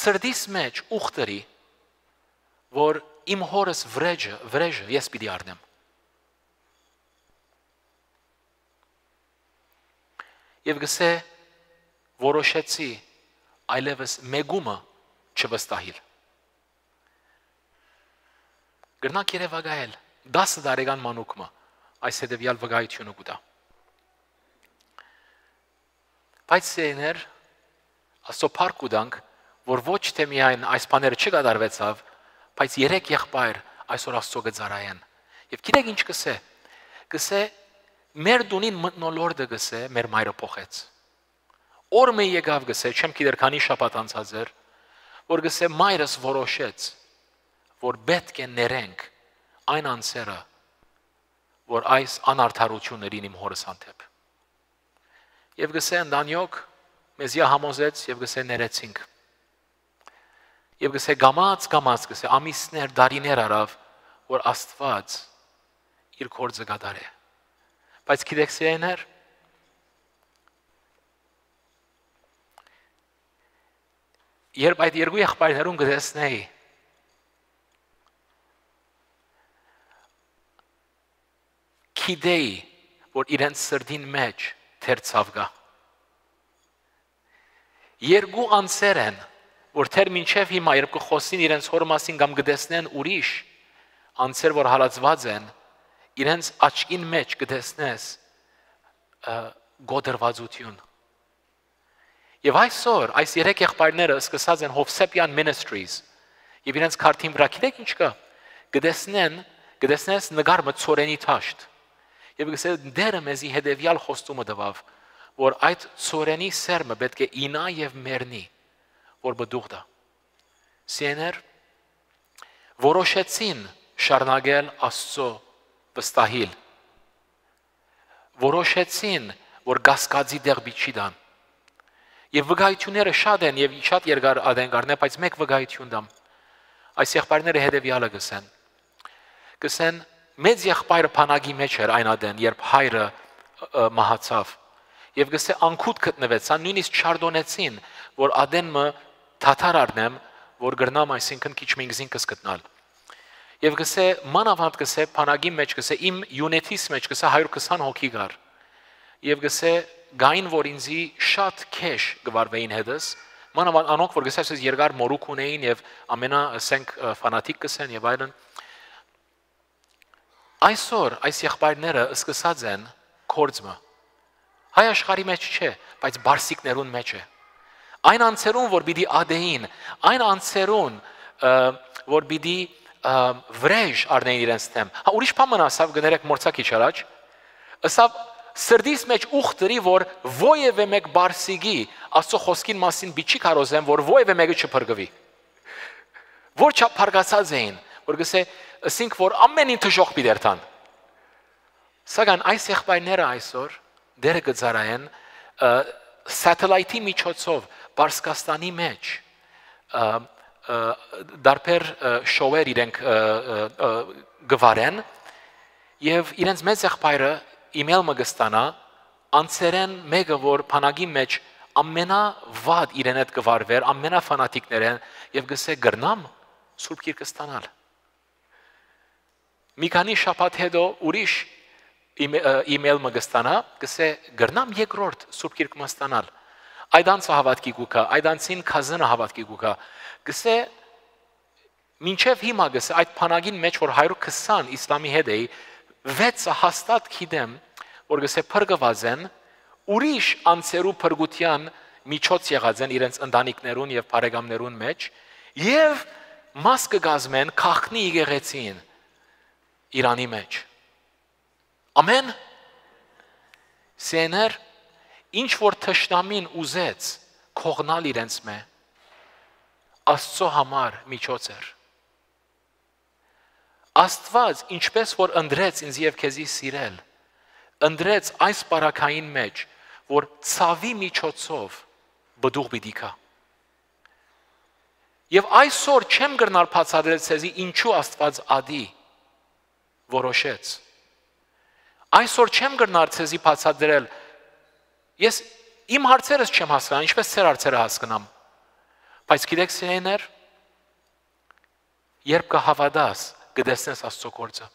սրտիս մեջ ուխտերի, որ իմ հորս վրեժը ես պիտի առնեմ։ Եվ գսե որոշեցի այլևս մեգումը չվստահիլ։ Գրնակ երևակայել 10 տարեկան մանուկը այս հետևյալ վկայությունը կուտա։ Բայց սեներ աստծո փառք ուտանք, որ ոչ թե միայն այս բաները չկատարվեցավ, բայց 3 եղբայր այսօր աստծո գծարայեն։ Եվ գիտեք ինչ կսե։ Կսե մեր դունին մտնոլորտը գսե մեր մայրը փոխեց։ Օրը եկավ գսե, չեմ գիտեր քանի շաբաթ անցած էր, որ գսե մայրս որոշեց, որ պետք է ներենք այն անձերը, որ այս անարդարություններին իմ հորս հանդեպ։ Եվ գսե ընդանյոք մեզի համոզեց եւ գսե ներեցինք։ Եվ գսե գամած գսե ամիսներ, դարիներ արավ, որ Աստված իր գործը կատարե։ Բայց գիտեք սիրելիներ, երբ այդ երկու եղբայրներուն կտեսնեի, գիտեի, որ իրենց սրտին մեջ թերցավ գա։ Երկու անձեր են, որ թեր մինչև հիմա երբ կխոսին իրենց հոր մասին կամ կտեսնեն ուրիշ անձեր, որ հալածված են, իրենց աչքին մեջ կտեսնես գոդրվածություն։ Եվ այսօր այս 3 եղբայրները սկսած են Հովսեփյան Ministries եւ իրենց քարտին վրա գիտեք ինչ կա, կտեսնես նկարը ծորենի թաշտ։ Եվ գսե դերը մեզի հետևյալ խոստումը տվավ, որ այդ ծորենի սերմը պետք է ինա եւ մեռնի, որ բդուղ դա։ Սիեներ որոշեցին շարունակել Աստծո վստահիլ։ Որոշեցին, որ գասկածի դեղ բիչի դան։ Եվ վկայությունները շատ են եւ շատ երկար ադենգարն է, բայց մեկ վկայություն դամ։ Այս եղբայրները հետևյալը գսեն մեծ եղբայրը փանագի մեջ էր այն ադեն, երբ հայրը մահացավ։ Եվ գսե անկուտ գտնվեցան, նույնիսկ չարդոնեցին, որ ադենը թաթար առնեմ, որ գրնամ այսինքն քիչ ինքզինքս գտնալ։ Եվ գսե մանավանդ գսե փանագի մեջ գսե իմ յունիթիս մեջ գսե 120 հոգի գար։ Եվ գսե գային, որ ինձի շատ քեշ գվարվեին հետս, մանավանդ անոնք, որ գսե այսպես երկար մորուք ունեին եւ ամենասենք ֆանատիկ գսեն եւ այլն։ Այսօր այս եղբայրները սկսած են կորձը։ Հայ աշխարհի մեջ չէ, բայց բարսիկներուն մեջ է։ Այն անձերուն, որ պիտի ադեին, այն անձերուն, որ պիտի վրեժ առնեին իրենց թեմ։ Հա ուրիշ բան մնացավ գներեք մորցակի չարաջ։ Ասավ սրդիս մեջ ուխտերի, որ ովևէ մեկ բարսիկի Աստծո խոսքին մասին բիչի կարոզեն, որ ովևէ մեկը չփրկվի։ Որ չափարգացած էին, որ գսե ասինք որ ամենին թժող պիտերթան։ Սակայն այս եղբայրները այսօր դերը գծարային սատելայթի միջոցով Պարսկաստանի մեջ դարբեր շոուեր իրենք գվարեն եւ իրենց մեծ եղբայրը իմեյլ մգստանա անցերեն մեկը որ փանագի մեջ ամենավատ իրեն հետ գվարվեր ամենաֆանատիկներեն եւ գսե գրնամ Սուրբ Գիրքը ստանալ։ Մի քանի շաբաթ հետո ուրիշ իմեյլ մգստանա գսե գրնամ երկրորդ Սուրբ Գիրքը ստանալ։ Այդ անձը հավատքի գուկա, այդ անձին քազնը հավատքի գուկա։ Գսե մինչև հիմա գսե այդ փանագին մեջ որ 120 իսլամի հետ էի 6 հաստատ գիտեմ որ գսե փրկված են ուրիշ անձերու փրկության միջոց եղած են իրենց ընտանիքներուն եւ բարեկամներուն մեջ եւ մաս կգազմեն քախնի եկեղեցին Իրանի մեջ։ Ամեն։ Սեներ ինչ որ թշնամին ուզեց քողնալ իրենց մե Աստծո համար միջոց էր։ Աստված ինչպես որ ընտրեց ինձ եւ քեզի սիրել, ընտրեց այս բարակային մեջ, որ ցավի միջոցով բդուղ պիտի կա։ Եվ այսօր չեմ գրնալ բացատրել ցեզի ինչու Աստված ադի որոշեց։ Այսօր չեմ գրնալ ցեզի բացատրել, ես իմ հարցերս չեմ հասկանում, ինչպես ձեր հարցերը հասկանամ։ Բայց գիտեք սիրելիներ, երբ կհավատաս, կտեսնես Աստծո գործը։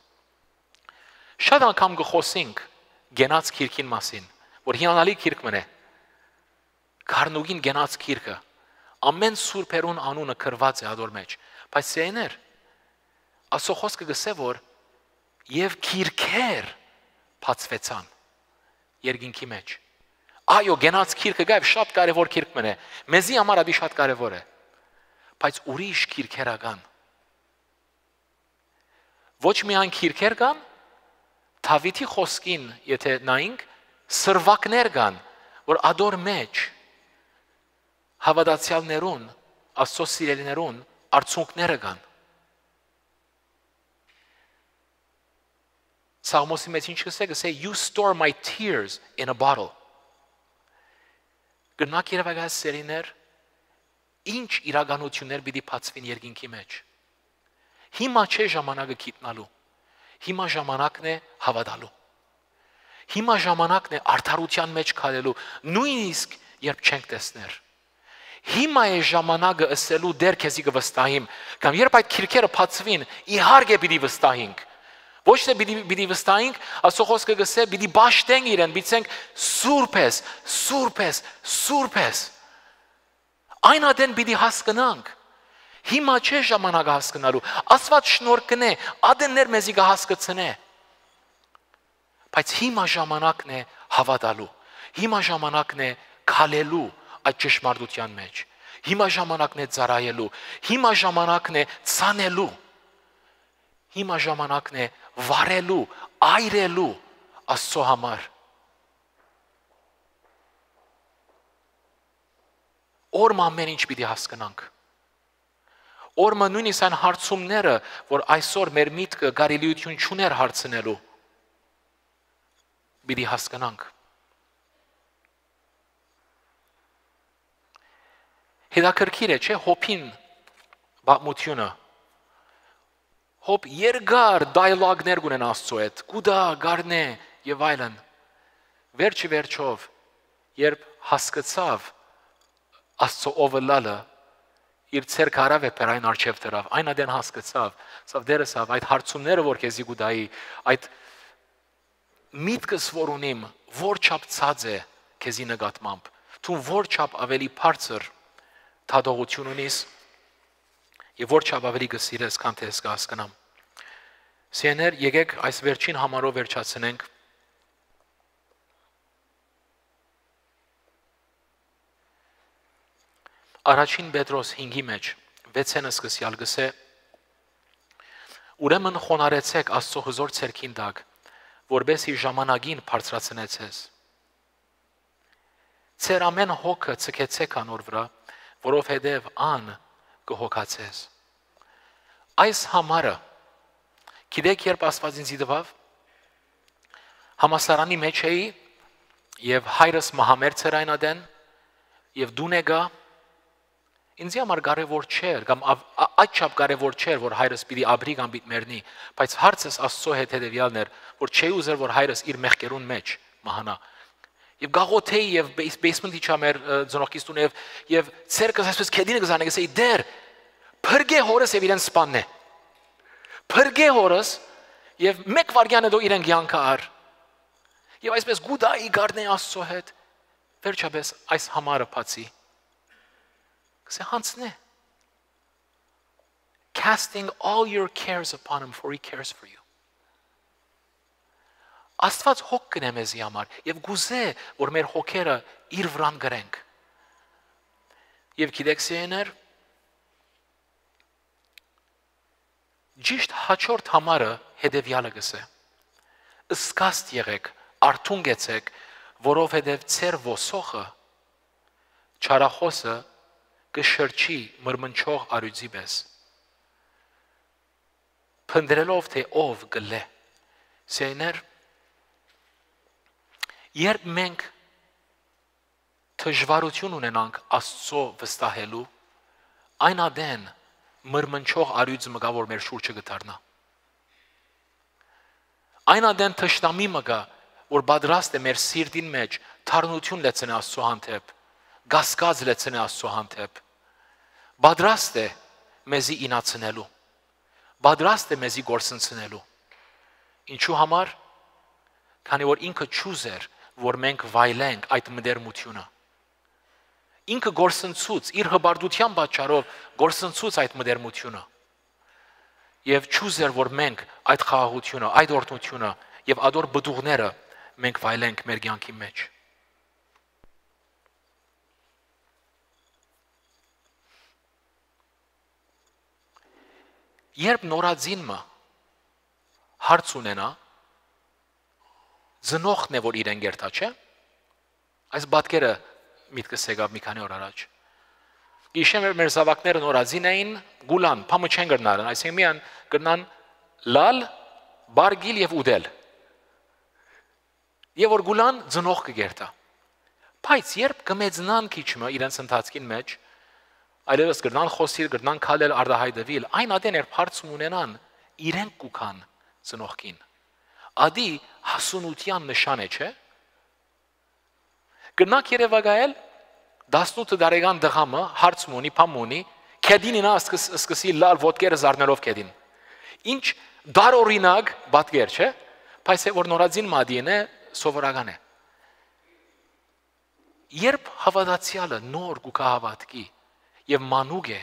Շատ անգամ կխոսենք գենաց քիրքին մասին, որ հիանալի քիրք մնե։ Քարնուգին գենաց քիրքը, ամեն սուրբերուն անունը գրված է ադոր մեջ, բայց սիրելիներ, Աստծո խոսքը գսե որ եւ քիրքեր բացվեցան երկինքի մեջ։ Այո, գենաց քիրքը գայ շատ կարևոր քիրք մնե։ Մեզի համար ադի շատ կարևոր է։ Բայց ուրիշ քիրքեր կան։ Ոչ միայն քիրքեր կան, Դավիթի խոսքին, եթե նայենք, սրվակներ կան, որ ադոր մեջ հավատացյալներուն, Աստծո սիրելիներուն արցունքները կան։ Սաղմոսի մեջ ինչ կսե, you store my tears in a bottle։ Գնաք երևակայած սերիներ, ինչ իրականություններ պիտի բացվին երկինքի մեջ։ Հիմա չէ ժամանակը գիտնալու, հիմա ժամանակն է հավատալու։ Հիմա ժամանակն է արդարության մեջ քալելու, նույնիսկ երբ չենք տեսներ։ Հիմա է ժամանակը ասելու դեր քեզի կվստահիմ, կամ երբ այդ քիրքերը բացվին, իհարկե պիտի վստահենք։ Ոչ թե պիտի վստահենք, Աստծո խոսքը գսե, պիտի բաշտենք իրեն, պիտենք սուրբ ես, սուրբ ես, սուրբ ես։ Այն ադեն պիտի հասկանանք։ Հիմա չէ ժամանակը հասկանալու։ Աստված շնորհ կնե, ադեններ մեզի կհասկացնե։ Բայց հիմա ժամանակն է հավատալու։ Հիմա ժամանակն է քալելու այդ ճշմարտության մեջ։ Հիմա ժամանակն է ծառայելու։ Հիմա ժամանակն է ցանելու։ Հիմա ժամանակն է վարելու, այրելու Աստծո համար։ Օրմա ամեն ինչ պիտի հասկանանք։ Օրմա նույնիսկ այն հարցումները, որ այսօր մեր միտքը գարելիություն չուներ հարցնելու, պիտի հասկանանք։ Հետաքրքիր է, չէ՞, Հոբին պատմությունը։ Հոբ երկար դայլոգներ կունեն Աստծո հետ, կուդա, գարնե եւ այլն։ Վերջի վերջով, երբ հասկացավ Աստծո օվլալը, իր ցերկ հարավ է պերային արջև դրավ, այն ադեն հասկացավ, սավ դերսավ այդ հարցումները, որ քեզի գուդայի, այդ միտքս որ ունիմ, որ չափ ցած է քեզի նկատմամբ, դու որ չափ ավելի բարձր թադողություն ունիս եւ որ չափ ավելի գսիրես, քան թե ես կհասկանամ։ Սիրելիներ, եկեք այս վերջին համարով վերջացնենք։ Առաջին Պետրոս 5-ի մեջ 6-ը սկսյալ գսե. Ուրեմն խոնարեցեք Աստծո հզոր ցերքին տակ, որբեսի ժամանակին բարձրացնեց ես։ Ձեր ամեն հոգը ցկեցեք անոր վրա, որովհետև ան կհոգացես։ Այս համարը, գիտեք երբ Աստված ինձ դվավ, համասարանի մեջ էի եւ հայրս մահամերձ էր այն ադեն եւ դուն եկա, ինձ համար կարևոր չէր, կամ այդչափ կարևոր չէր, որ հայրս պիտի ապրի կամ պիտի մեռնի, բայց հարցս Աստծո հետ հետեւյալն էր, որ չէի ուզեր, որ հայրս իր մեղքերուն մեջ մահանա։ Եվ գաղոթեի եւ basement-ի չամեր ծնողքից տուն եւ ցերկս այսպես քեդինը գզանե գսեի դեր փրկե հորս եւ իրեն սպաննե։ Փրկե հորս եւ մեկ վարյան դու իրեն կյանքը ար։ Եվ այսպես գուդայի գարնե Աստծո հետ վերջապես այս համարը բացի։ Գսե հանցնե։ Casting all your cares upon him for he cares for you. Աստված հոգ կնե մեզի համար եւ գուզե որ մեր հոգերը իր վրան գրենք։ Եվ գիտեք սիրելիներ, Ճիշտ հաջորդ համարը հետևյալը գսե. Սկաստ եղեք, արթուն գեցեք, որովհետև ծեր ոսոխը չարախոսը կշրջի մրմնչող արյուծի պես։ Փնտրելով թե ով գլե։ Սեներ, երբ մենք դժվարություն ունենանք Աստծո վստահելու, այն ադեն մրմնչող արյուծ մգա, որ մեր շուրջը գտարնա։ Այն ադեն թշնամի մգա, որ պատրաստ է մեր սիրտին մեջ թարնություն լեցնե Աստծո հանդեպ, գասկած լեցնե Աստծո հանդեպ, պատրաստ է մեզի ինացնելու, պատրաստ է մեզի գործընծնելու։ Ինչու համար, քանի որ ինքը չուզեր, որ մենք վայելենք այդ մտերմությունը։ Ինքը գործընծուց, իր հբարդության պատճառով գործընծուց այդ մտերմությունը։ Եվ չուզեր, որ մենք այդ խաղաղությունը, այդ օրհնությունը եւ ադոր բդուղները մենք վայելենք մեր կյանքի մեջ։ Երբ նորածինը հարց ունենա, ծնողն է, որ իրեն գերտա, չէ՞։ Այս պատկերը միտքս եկավ մի քանի օր առաջ։ Գիշեր մեր զավակները նորածին էին, գուլան, փամը չեն գրնարն, այսինքն միան գրնան լալ, բարգիլ եւ ուդել։ Եվ որ գուլան ծնող կգերտա։ Բայց երբ կմեծնան քիչը իրենց ընթացքին մեջ, այլևս գրնան խոսիլ, գրնան քալել արդահայտվել, այն ադեն երբ հարցում ունենան, իրենք կուքան ծնողքին։ Ադի հասունության նշան է, չէ՞։ Գնանք Երևանայել 18 տարեկան դղամը հարցում ունի, փամ ունի, քեդինինա սկսի լալ ոտքերը զարնելով քեդին։ Ինչ դարօրինակ պատկեր, չէ՞։ Բայց որ նորածին մադին է, սովորական է։ Երբ հավատացյալը նոր գուկա հավատքի եւ մանուկ է,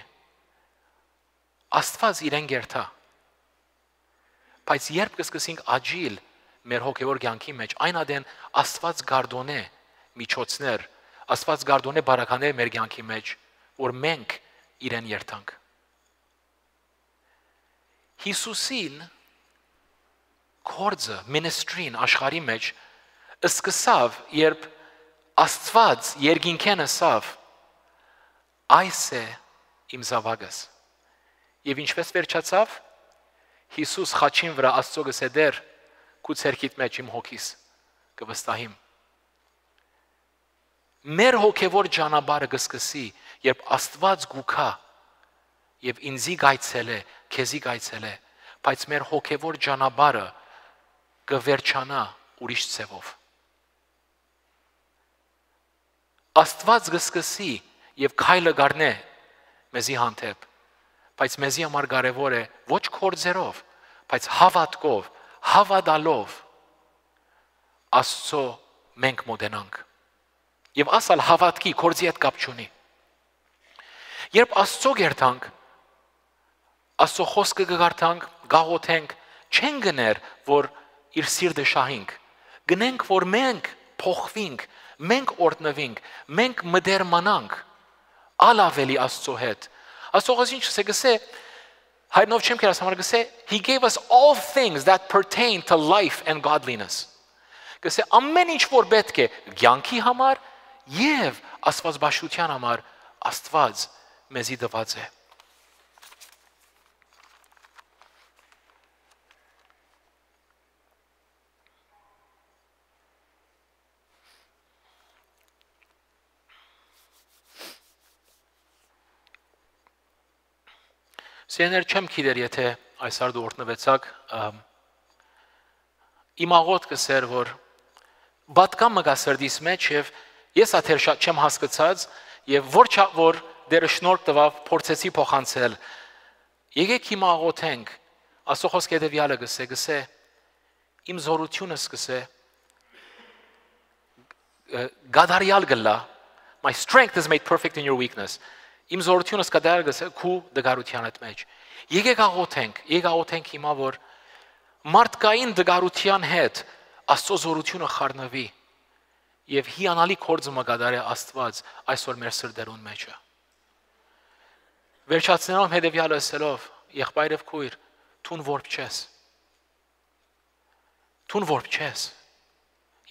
Աստված իրեն գերտա։ Բայց երբ կսկսենք աջիլ մեր հոգևոր կյանքի մեջ, այն ադեն Աստված գարդոնե միջոցներ, Աստված գարդոնե բարականեր մեր կյանքի մեջ, որ մենք իրեն երթանք։ Հիսուսին կորձը, մինիստրին աշխարհի մեջ սկսավ, երբ Աստված երկինքեն ասավ, այս է իմ զավակս։ Եվ ինչպես վերջացավ, Հիսուս խաչին վրա Աստծո գսե դեր, քու ցերքիդ մեջ իմ հոգիս կվստահիմ։ Մեր հոգևոր ճանապարհը կսկսի, երբ Աստված գուքա եւ ինձի գայցել է, քեզի գայցել է, բայց մեր հոգևոր ճանապարհը կվերջանա ուրիշ ցևով։ Աստված կսկսի եւ քայլը գարնե մեզի հանդեպ, բայց մեզի համար կարևոր է ոչ կորձերով, բայց հավատքով, հավատալով Աստծո մենք մոտենանք։ Եվ ասալ հավատքի կորձի հետ կապ չունի։ Երբ Աստծո գերտանք, Աստծո խոսքը կգարտանք, գաղոթենք, չեն գներ, որ իր սիրտը շահինք։ Գնենք, որ մենք փոխվինք, մենք օրտնվինք, մենք մդերմանանք ալավելի Աստծո հետ։ Աստծո խոսքը ինչ գսե, հայտնով չեմ կերաս համար գսե, He gave us all things that pertain to life and godliness։ Գսե ամեն ինչ որ պետք է կյանքի համար եւ աստվածաշնչության համար Աստված մեզի տված է։ Սեներ չեմ գիտեր, եթե այս արդու օրտնվեցակ, իմ աղոտ կսեր, որ բատկամը գա սրդիս մեջ և ես աթեր շատ չեմ հասկացած և որ դերը շնորհք տվավ փորձեցի փոխանցել, եկեք հիմա աղոթենք, Աստծո խոսքը հետևյալը գսե, իմ զորությունս գսե, գադարյալ գլա, my strength is made perfect in your weakness, իմ զորությունս կդարյալ գսե քու դգարության հետ մեջ, եկեք աղոթենք հիմա, որ մարդկային դգարության հետ Աստծո զորությունը խառնվի և հիանալի կործումը կդարե Աստված այսօր մեր սրդերուն մեջը։ Վերջացնելով հետևյալը ասելով, եղբայր և քույր, Տուն որբ չես։ Տուն որբ չես։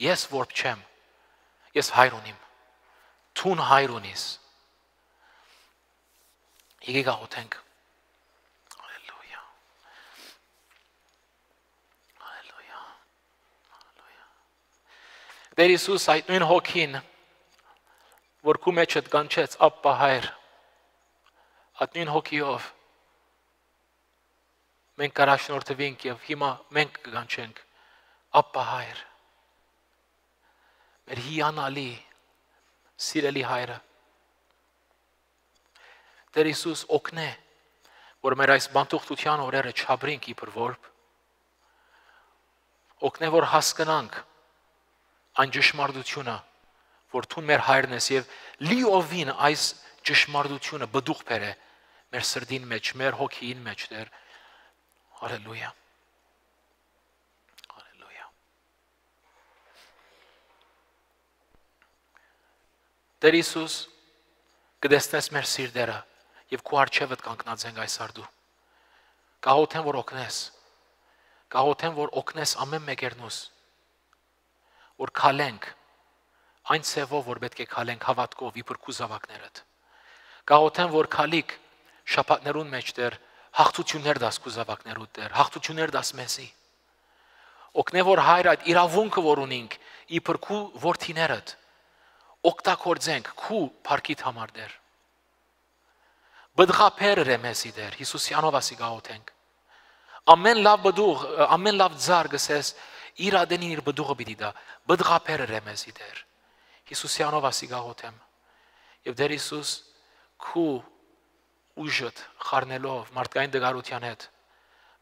Ես որբ չեմ։ Ես հայր ունիմ։ Տուն հայր ունիս։ Եկեք աղոթենք։ Հալելույա։ Հալելույա։ Հալելույա։ Տեր Հիսուս, այդ նույն հոգին, որ քու մեջդ կանչեց Աբբա հայր, այդ նույն հոգիով մենք կարաշնորթվենք եւ հիմա մենք կկանչենք Աբբա հայր։ Մեր հիանալի սիրելի հայրը։ Տեր Հիսուս օգնե, որ մեր այս բանտուղտության օրերը չաբրինք իբր որբ։ Օգնե, որ հասկանանք այն ճշմարտությունը, որ Տուն մեր հայրն ես եւ լիովին այս ճշմարտությունը բդուղ բերե մեր սրտին մեջ, մեր հոգին մեջ, Տեր։ Հալելույա։ Հալելույա։ Տեր Հիսուս, կդեսնես մեր սիրտերը եւ քո առջևդ կանգնած ենք այս արդու։ Կաղոթեմ, որ օգնես։ Կաղոթեմ, որ օգնես ամեն մեկերնուս, որ քալենք այն ցևով, որ պետք է քալենք հավատքով իբր քու զավակներդ։ Կաղոթեմ, որ քալիկ շաբաթներուն մեջ Տեր հաղթություններ դաս քու զավակներուդ Տեր, հաղթություններ դաս մեզի։ Օգնե, որ հայր այդ իրավունքը, որ ունենք իբր քու որդիներդ, օգտագործենք քու փառքիդ համար Տեր։ Բդղապերը մեզի Տեր, Հիսուսյանով ասի գաղոթենք։ Ամեն լավ բդուղ, ամեն լավ ձար գսես իր ադենին իր բդուղը պիտի դա, բդղապերը մեզի Տեր։ Հիսուսյանով ասի գաղոթեմ։ Եվ Տեր Հիսուս քու ուժդ խառնելով մարդկային դգարության հետ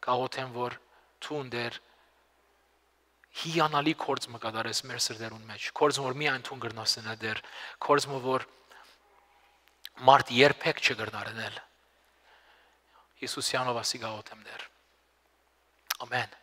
գաղոթեմ, որ Տուն Տեր հիանալի կորձ մը կատարես մեր սրտերուն մեջ, կորձ որ միայն Տուն գրնասնա Տեր, կորձ որ մարդ երբեք չգրնարնել։ Հիսուսյանով ասի գաղոթեմ Տեր։ Ամեն։